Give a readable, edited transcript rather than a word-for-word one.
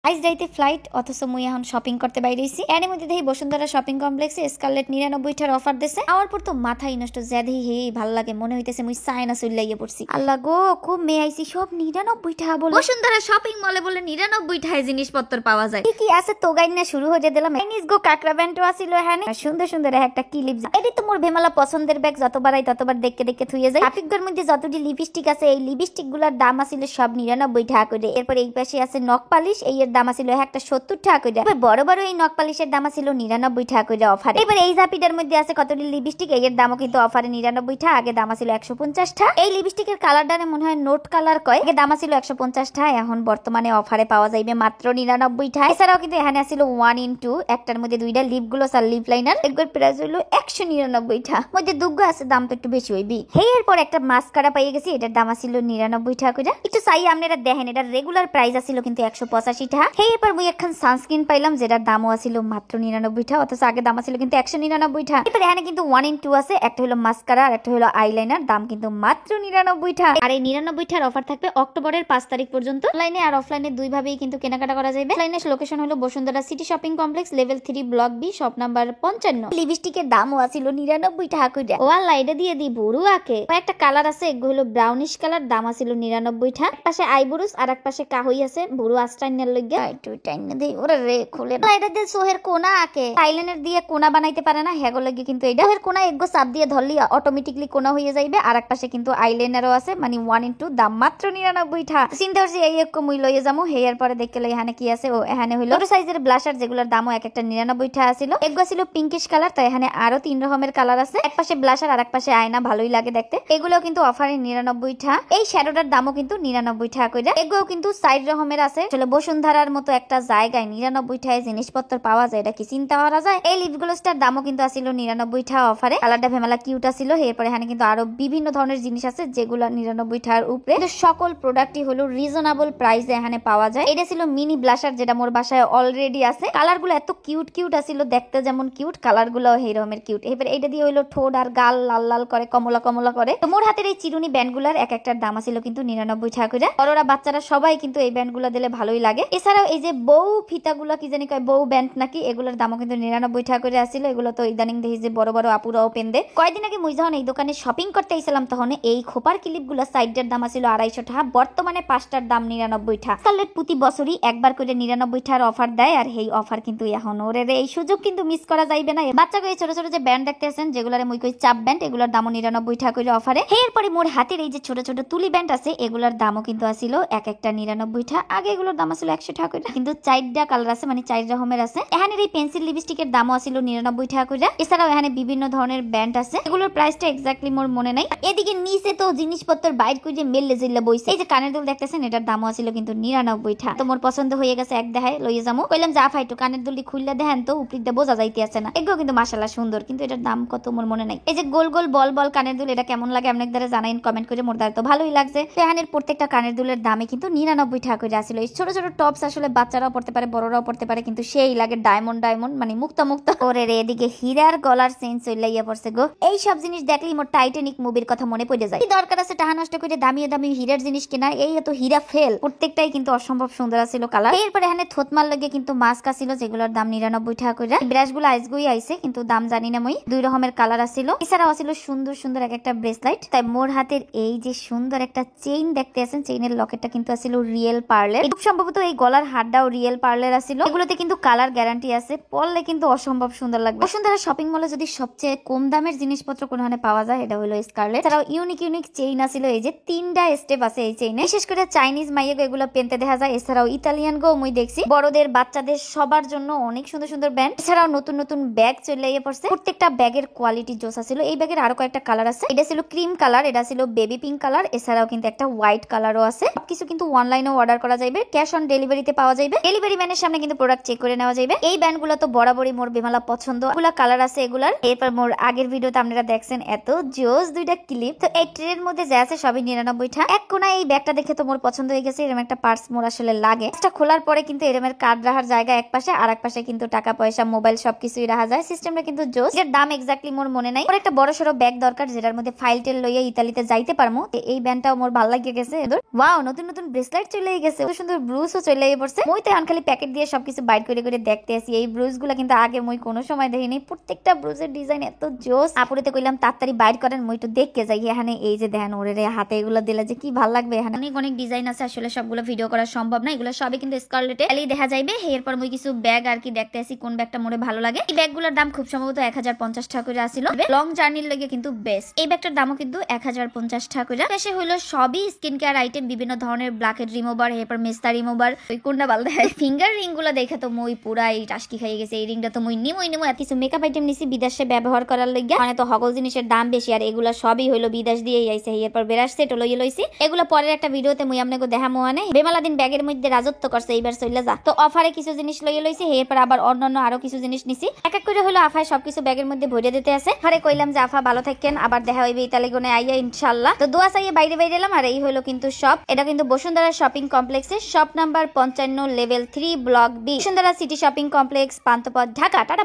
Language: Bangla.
আইজ রাইতে ফ্লাইট অথচ মুই এখন শপিং করতে বাইরেছি। এর মধ্যে দেখি বসুন্ধরা শপিং কমপ্লেক্সে স্কারলেট 99টার অফার দিছে। আমার পর তো মাথায় নষ্ট, যা দেখি হে ভালো লাগে, মনে হইতেছে মুই চায়না চইলাইয়া পড়ছি। আল্লাহ গো, খুব মেয়ে আইছি, সব 99 টাকা বলে। বসুন্ধরা শপিং মলে বলে 99টায় জিনিসপত্র পাওয়া যায়। কি কি আছে তো গাইন না শুরু হয়ে দিলাম। চাইনিজ গো কাকড়া ব্যান্ডও আছিল এখানে, সুন্দর সুন্দর একটা ক্লিপ। এটি তো মোর বেমালা পছন্দের ব্যাগ, যতবার আই ততবার দেখে দেখে থুইয়ে যায়। আপিকগর মধ্যে যতটি লিপস্টিক আছে, এই লিপস্টিক গুলার দাম আছিল সব 99 টাকা করে। এরপর এই পাশে আছে নখ পালিশ, এই দাম আছিল একটা 70 টাকা করে। বড় বড় এই নখ পালিশের দাম ছিল 99 টাকা করে অফারে। এবার এই জাপিটার মধ্যে আছে কতটি লিপস্টিক, এর দামও কিন্তু অফারে 99 টাকা। আগে দাম ছিল 150 টাকা। এই লিপস্টিকের কালারটারে মনে হয় নোট কালার কয়। আগে দাম ছিল 150 টাকা, এখন বর্তমানে অফারে পাওয়া যাবে মাত্র 99 টাকা। এছাড়াও কিন্তু এখানে আছিল 1 in 2, একটার মধ্যে দুইটা লিপ গ্লোস আর লিপ লাইনার। এগুলোর প্রাইস হলো 199 টাকা। মধ্যে দুগ্গ আছে, দাম তো একটু বেশি হইবি। এরপর একটা মাস্কারা পাইয়ে গেছি, এটার দাম ছিল 99 টাকা করে। একটু চাই আপনারা দেখেন, এটার রেগুলার প্রাইস আছিল কিন্তু 185 টাকা। এরপর মুই এখন সানস্ক্রিন পাইলাম, যেটার দামও আছিল মাত্র 99 টাকা, অথচ আগে দাম ছিল কিন্তু 199 টাকা। এরপর এখানে কিন্তু 1 in 2 আছে, একটা হলো মাস্কারা আর একটা হলো আইলাইনার, দাম কিন্তু মাত্র 99 টাকা। আর এই 99 টাকার অফার থাকবে অক্টোবরের 5 তারিখ পর্যন্ত। অনলাইনে আর অফলাইনে দুই ভাবেই কিন্তু কেনাকাটা করা যাবে। অনলাইনের লোকেশন হলো Bashundhara city shopping complex, level 3, block B, shop number 55। লিপস্টিকের দামও আছিল 99 টাকা করে। ও আল্লাহ, এটা দিয়ে দি বুড়ু আকে। একটা কালার আছে, এগুলো হলো ব্রাউনিশ কালার, দাম আছিল 99 টাকা। এক পাশে আইব্রোস আর এক পাশে কাহই আছে, বুড়ু আস্টাইনের লইগে একটু টাইম দেই। ওরে রে খুলে না, এটা দিয়ে সোহের কোনা আকে। টাইলাইনার দিয়ে কোনা বানাইতে পারে না, হেগো লাগি কিন্তু এটা সোহের কোনা একগো চাপ দিয়ে ধরলি অটোমেটিকলি কোনা হয়ে যাইবে। আর এক পাশে কিন্তু আইলাইনারও আছে, মানে 1 in 2, দাম মাত্র 99 টাকা। চিন্তা করছি এই এক মুই লইয়ে যামু। হেয়ার পরে দেখতে লই এখানে কি আছে। ও এখানে হলো ছোট সাইজের ব্লাশার, যেগুলোর দামও এক একটা 99 টাকা ছিল। এগুলো ছিল পিঙ্কিশ কালার, তাই এখানে আরো 3 রকমের কালার আছে। এক পাশে ব্লাশার আর এক পাশে আয়না, ভালোই লাগে দেখতে। এগুলো কিন্তু অফারে 99 টাকা। এই শ্যাডোটার দামও কিন্তু 99 টাকা করে। এগুলো কিন্তু 4 রকমের আছে। আসলে বসুন্ধরার মতো একটা জায়গায় 99 টাকায় জিনিসপত্র পাওয়া যায়, এটা কি চিন্তা করা যায়? এই লিপ গ্লোসটার দামও কিন্তু আছিল 99 টাকা অফারে। কালারটা ভেমালা কিউট আছিল। এরপরে এখানে কিন্তু আরো বিভিন্ন ধরনের জিনিস আছে, যেগুলো 99 টাকার উপরে। সকল প্রোডাক্টই হলো রিজনেবল প্রাইসে এখানে পাওয়া যায়। এটা ছিল মিনি ব্লাশার, যেটা মোর বাসায় অলরেডি আছে। কালারগুলো এত কিউট কিউট আছিল, দেখতে যেমন কিউট, কালারগুলো এই রকমের কিউট। এবার এটা দিয়ে হইলো ঠোঁট আর গাল লাল লাল করে, কমলা কমলা করে। তো মোর হাতের এই চিরুনি ব্যান্ডগুলার এক একটার দাম আছিল কিন্তু 99 টাকা করে। বড়রা বাচ্চারা সবাই কিন্তু এই ব্যান্ডগুলো দিলে ভালোই লাগে। এছাড়াও এই যে বউ ফিতাগুলো, কি জানি কয়, বউ ব্যান্ড নাকি, এগুলোর দামও কিন্তু 99 টাকা করে আসছিল। এগুলো তো ইদানিং দেখি যে বড় বড় আপুরাও পেন্দে। কয়েকদিন আগে মুই যখন এই দোকানে শপিং করতে আইছিলাম, তখন এই খোপার ক্লিপগুলো সাইডের দাম আছিল 250 টাকা। বর্তমানে 5টার দাম 99 টাকা। স্কারলেট প্রতি বছরই একবার করে 99 টাকার অফার দেয়, আর এই অফার কিন্তু এখন ওরে এই সুযোগ কিন্তু মিস করা যাইবে না। বাচ্চাকে এই ছোট ছোট যে ব্যান্ড দেখতে আছেন, যেগুলোর মুই কই চাপ ব্যান্ড, এগুলোর দামও 99 টাকা করে অফারে। এরপরে মোর হাতের এই যে ছোট ছোট তুলি ব্যান্ড আছে, এগুলোর দামও কিন্তু আসিল এক একটা 99 টাকা। আগে এগুলোর দাম আসলে 100 টাকা করে, কিন্তু 4টা কালার আছে, মানে 4 রকমের আছে। এখানে এই পেন্সিল লিপস্টিকের দামও আসিল 99 টাকা করে। এছাড়াও এখানে বিভিন্ন ধরনের ব্যান্ড আছে, এগুলোর প্রাইসটা এক্স্যাক্টলি মোর মনে নাই। এদিকে নিচে তো জিনিসপত্র বাইর করে মেললে জিল্লা বইছে। এই যে কানের দুল দেখতেছেন, এটার দামও আসিল কিন্তু 99 টাকা। তো মোর পছন্দ হয়ে গেছে, এক দেখায় লইয়ে যাবো। কইলাম যা ফাইটু কানের দুলটি খুললে দেখেন তো, উপরিতে বোঝা যাইতে আছে না। এগুলো কিন্তু মাশাআল্লাহ সুন্দর, কিন্তু এটার দাম কত মোর মনে নাই। এই যে গোল গোল বল বল কানের দুল, এটা কেমন লাগে আপনাদের দ্বারা জানাইন কমেন্ট করে। মোর দ্বারা তো ভালোই লাগছে। এখানের প্রত্যেকটা কানের দুলের দামে কিন্তু 99 টাকা করে আসিল। এই ছোট ছোট টপস আসলে বাচ্চারাও পড়তে পারে, বড়রাও পড়তে পারে, কিন্তু সেই লাগে ডায়মন্ড ডায়মন্ড, মানে মুক্তা মুক্তা করে রে। এদিকে হীরার গলার চেইন চইলাইয়া পড়ছে গো। এই সব জিনিস দেখলেই মোর টাইটানিক মুভির কথা মনে পড়ে যায়। কি দরকার আছে টাকা নষ্ট করে দামি দামি হীরার জিনিস কেনা? এই এত হীরা ফেল। প্রত্যেকটাই কিন্তু অসম্ভব সুন্দর আছিল কালার। এরপরে এখানে থতমাল লাগে কিন্তু মাস্ক আছিল, যেগুলোর দাম 99 টাকা করে। ব্রাশগুলো আইসগুই আইছে, কিন্তু দাম জানি না মই। 2 রকমের কালার আছিল। এছাড়াও আছিল সুন্দর সুন্দর এক একটা ব্রেসলাইট। তাই মোর হাতের এই যে সুন্দর একটা চেইন দেখতে আছেন, চেইনের লকেটটা কিন্তু আছিল রিয়েল পার্লের। খুব সম্ভবত এই গলার হারটাও রিয়েল পার্লের আছিল। এগুলোতে কিন্তু কালার গ্যারান্টি আছে, পরলে কিন্তু অসম্ভব সুন্দর লাগবে। বসুন্ধরা শপিং মলে যদি সবচেয়ে কম দামের জিনিসপত্র কোনখানে পাওয়া যায়, এটা হলো স্কারলেট। এছাড়াও ইউনিক ইউনিক চেইন আছিল, এই যে 3টা স্টেপ আছে এই চেইনে। বিশেষ করে চাইনিজ মাইয়াগো এগুলো পেনতে দেখা যায়। এছাড়াও ইতালিয়ান গো মুই দেখছি, বড়দের বাচ্চাদের সবার জন্য অনেক সুন্দর সুন্দর ব্যান্ড। এছাড়াও নতুন নতুন ব্যাগ চলে পড়ছে। প্রত্যেকটা ব্যাগের কোয়ালিটি জোসা ছিল। এই ব্যাগের আরো কয়েকটা কালার আছে। এটা ছিল ক্রিম কালার, এটা ছিল বেবি পিঙ্ক কালার। এছাড়াও কিন্তু একটা হোয়াইট কালারও আছে। সবকিছু কিন্তু অনলাইনেও অর্ডার করা যাবে, ক্যাশ অন ডেলিভারিতে পাওয়া যাবে। ডেলিভারি ম্যানের সামনে কিন্তু প্রোডাক্ট চেক করে নেওয়া যাবে। এই ব্যান্ডগুলো তো বরাবরই মোর বেমালা পছন্দ। এগুলা কালার আছে এগুলার। এরপর মোর আগের ভিডিওতে আপনারা দেখছেন এত জোস 2টা ক্লিপ। তো এই ট্রের মধ্যে যা আছে সবই 99 টাকা। এক কোনায় এই ব্যাগটা দেখে তো মোর পছন্দ হয়ে গেছে। এরকম একটা পার্স মোর আসলে লাগে। এটা খোলার পরে কিন্তু এরকমের কার্ড রাখার জায়গা এক পাশে, আর এক পাশে কিন্তু টাকা পয়সা মোবাইল সবকিছুই রাখা যায়। সিস্টেমটা কিন্তু জোস। এর দাম এক্স্যাক্টলি মোর মনে নাই। ওর একটা বড় সড়ো ব্যাগ দরকার, যেটার মধ্যে ফাইল টেল লইয়া ইতালিতে যাইতে পারমু। এই ব্যান্ডটাও মোর ভালো লাগে গেছে। ওয়াও, নতুন নতুন ব্রেসলেট চলে গেছে, সুন্দর ব্রুসও চলে লইয়ে পড়ছে। মই তো এখন খালি প্যাকেট দিয়ে সবকিছু বাইট করে করে দেখতে আসি। এই ব্রুজগুলো কিন্তু আগে মই কোনো সময় দেখিনি। প্রত্যেকটা ব্রুজের ডিজাইন এত জোস। আপুরিতে কইলাম তাড়াতাড়ি বাইট করেন, মই তো দেখতে যাই। এখানে এই যে দেখেন ওরে হাতে এগুলো দিলে যে কি ভালো লাগবে। এখানে অনেক অনেক ডিজাইন আছে, আসলে সবগুলো ভিডিও করা সম্ভব না। এগুলো সবই কিন্তু স্কারলেটে খালি দেখা যাইবে। এরপর মই কিছু ব্যাগ আর কি দেখতে আসি কোন ব্যাগটা মোরে ভালো লাগে। এই ব্যাগগুলোর দাম খুব সম্ভবত 1050 টাকা করে আসিল। লং জার্নির লাগে কিন্তু বেস্ট। এই ব্যাগটার দামও কিন্তু 1050 টাকা করে। শেষে হইলো সবই স্কিন কেয়ার আইটেম, বিভিন্ন ধরনের ব্ল্যাকহেড রিমুভার, এরপর মেস্তা রিমুভার, ওই কোনটা ভালো দেয় ফিঙ্গার রিং গুলো দেখে তো মই পুরা এই টাস্কি খাইয়ে গেছে। এই রিংটা তো মই নিমই এত কিছু মেকআপ আইটেম নিছি বিদেশে ব্যবহার করার লাগিয়া। মানে তো সকল জিনিসের দাম বেশি, আর এগুলা সবই হইলো বিদেশ দিয়েই আইছে। এরপর বেরাস সেট লইয়ে লইছি। এগুলো পরের একটা ভিডিওতে মই আপনাকে দেখামো। মানে বেমালাদিন ব্যাগের মধ্যে রাজত্ব করছে, এইবার চলে যা। তো অফারে কিছু জিনিস লইয়ে লইছি। এরপর আবার অন্যান্য আরো কিছু জিনিস নিছি। এক এক করে হলো আফায় সবকিছু ব্যাগের মধ্যে ভরে দিতে আছে। আরে কইলাম যে আফা ভালো থাকেন, আবার দেখা হইবে ইতালিগনে আইয়া ইনশাআল্লাহ। তো দোয়া চাইয়ে বাইরে বাইরে এলাম। আর এই হলো কিন্তু শপ, এটা কিন্তু বসুন্ধরা শপিং কমপ্লেক্সের shop number 55 level 3 block B, Bashundhara city shopping complex, Panthapath, Dhaka. Tata.